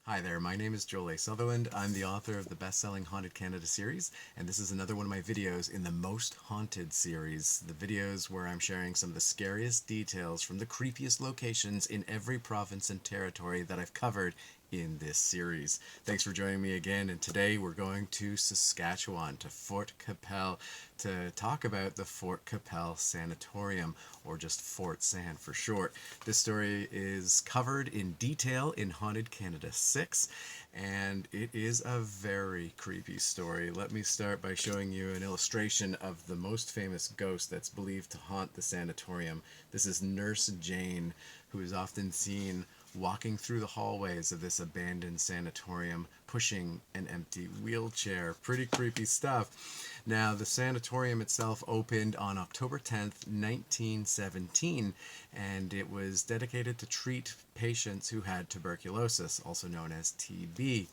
Hi there, my name is Joel A. Sutherland. I'm the author of the best-selling Haunted Canada series, and this is another one of my videos in the Most Haunted series. The videos where I'm sharing some of the scariest details from the creepiest locations in every province and territory that I've covered in this series. Thanks for joining me again, and today we're going to Saskatchewan, to Fort Qu'Appelle, to talk about the Fort Qu'Appelle Sanatorium, or just Fort San for short. This story is covered in detail in Haunted Canada 6, and it is a very creepy story. Let me start by showing you an illustration of the most famous ghost that's believed to haunt the sanatorium. This is Nurse Jane, who is often seen walking through the hallways of this abandoned sanatorium, pushing an empty wheelchair. Pretty creepy stuff. Now, the sanatorium itself opened on October 10th, 1917, and it was dedicated to treat patients who had tuberculosis, also known as TB.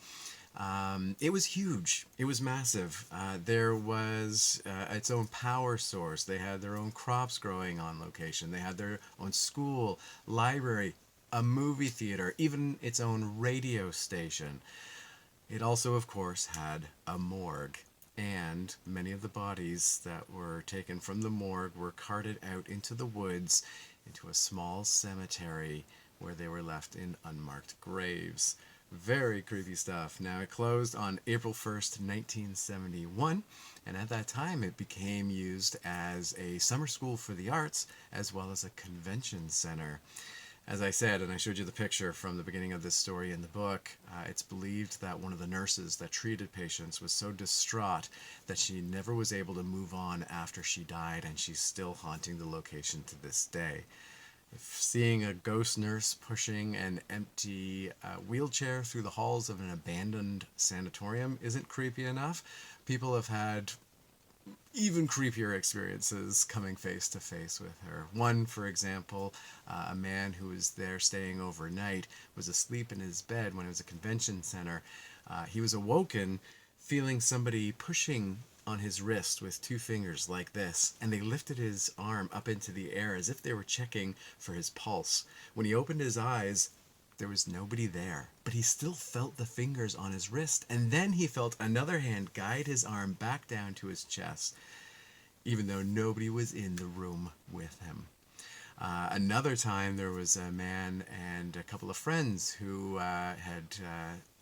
It was huge. It was massive. There was its own power source. They had their own crops growing on location. They had their own school, library, a movie theater, even its own radio station. It also, of course, had a morgue, and many of the bodies that were taken from the morgue were carted out into the woods, into a small cemetery where they were left in unmarked graves. Very creepy stuff. Now, it closed on April 1st, 1971, and at that time it became used as a summer school for the arts as well as a convention center. As I said, and I showed you the picture from the beginning of this story in the book, it's believed that one of the nurses that treated patients was so distraught that she never was able to move on after she died, and she's still haunting the location to this day. If seeing a ghost nurse pushing an empty wheelchair through the halls of an abandoned sanatorium isn't creepy enough, people have had even creepier experiences coming face to face with her. One, for example, a man who was there staying overnight was asleep in his bed when it was a convention center. He was awoken feeling somebody pushing on his wrist with two fingers like this, and they lifted his arm up into the air as if they were checking for his pulse. When he opened his eyes, there was nobody there, but he still felt the fingers on his wrist, and then he felt another hand guide his arm back down to his chest, even though nobody was in the room with him. Another time, there was a man and a couple of friends who had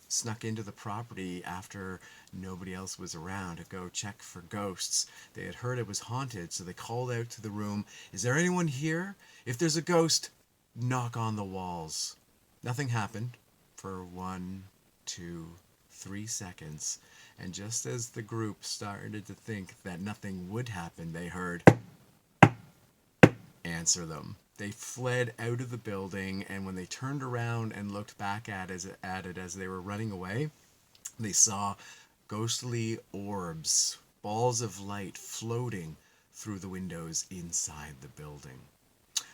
snuck into the property after nobody else was around to go check for ghosts. They had heard it was haunted, so they called out to the room, "Is there anyone here? If there's a ghost, knock on the walls." Nothing happened for 1, 2, 3 seconds, and just as the group started to think that nothing would happen, they heard, "Answer them." They fled out of the building, and when they turned around and looked back at it as they were running away, they saw ghostly orbs, balls of light floating through the windows inside the building.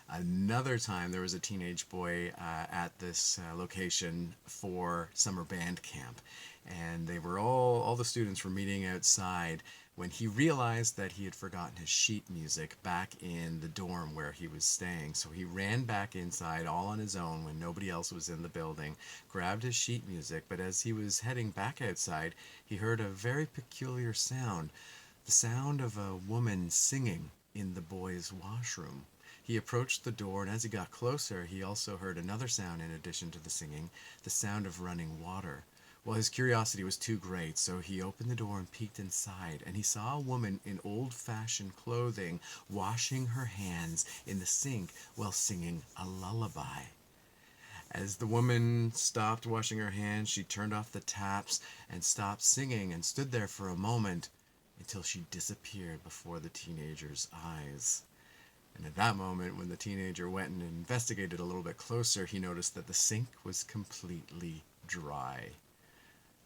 Another time, there was a teenage boy at this location for summer band camp, and they were all the students were meeting outside when he realized that he had forgotten his sheet music back in the dorm where he was staying. So he ran back inside all on his own when nobody else was in the building, grabbed his sheet music, but as he was heading back outside, he heard a very peculiar sound, the sound of a woman singing in the boys' washroom. He approached the door, and as he got closer, he also heard another sound in addition to the singing, the sound of running water. Well, his curiosity was too great, so he opened the door and peeked inside, and he saw a woman in old-fashioned clothing washing her hands in the sink while singing a lullaby. As the woman stopped washing her hands, she turned off the taps and stopped singing and stood there for a moment until she disappeared before the teenager's eyes. And at that moment, when the teenager went and investigated a little bit closer, he noticed that the sink was completely dry.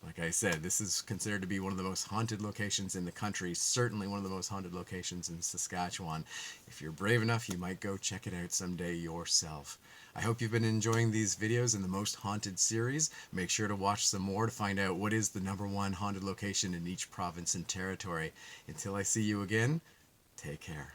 Like I said, this is considered to be one of the most haunted locations in the country, certainly one of the most haunted locations in Saskatchewan. If you're brave enough, you might go check it out someday yourself. I hope you've been enjoying these videos in the Most Haunted series. Make sure to watch some more to find out what is the #1 haunted location in each province and territory. Until I see you again, take care.